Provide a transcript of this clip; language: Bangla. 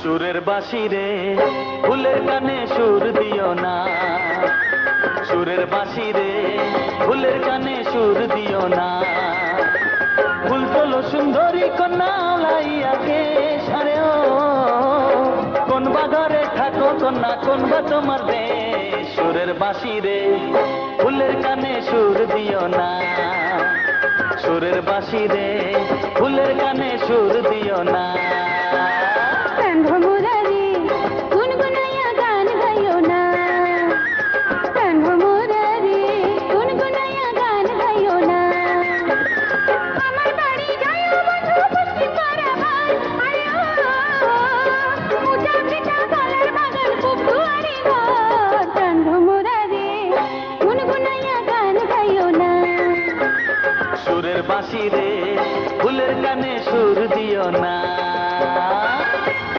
সুরের বাঁশি রে ফুলের কানে সুর দিও না, সুরের বাঁশি রে ফুলের কানে সুর দিও না। ফুল তোলো সুন্দরী কন্যা লাইয়াকে সারে ও, কোন বা ঘরে থাকো কন্যা, কোন বা তোমার দেশ। সুরের বাঁশি রে ফুলের কানে সুর দিও না, সুরের বাঁশি রে ফুলের কানে সুর দিও না।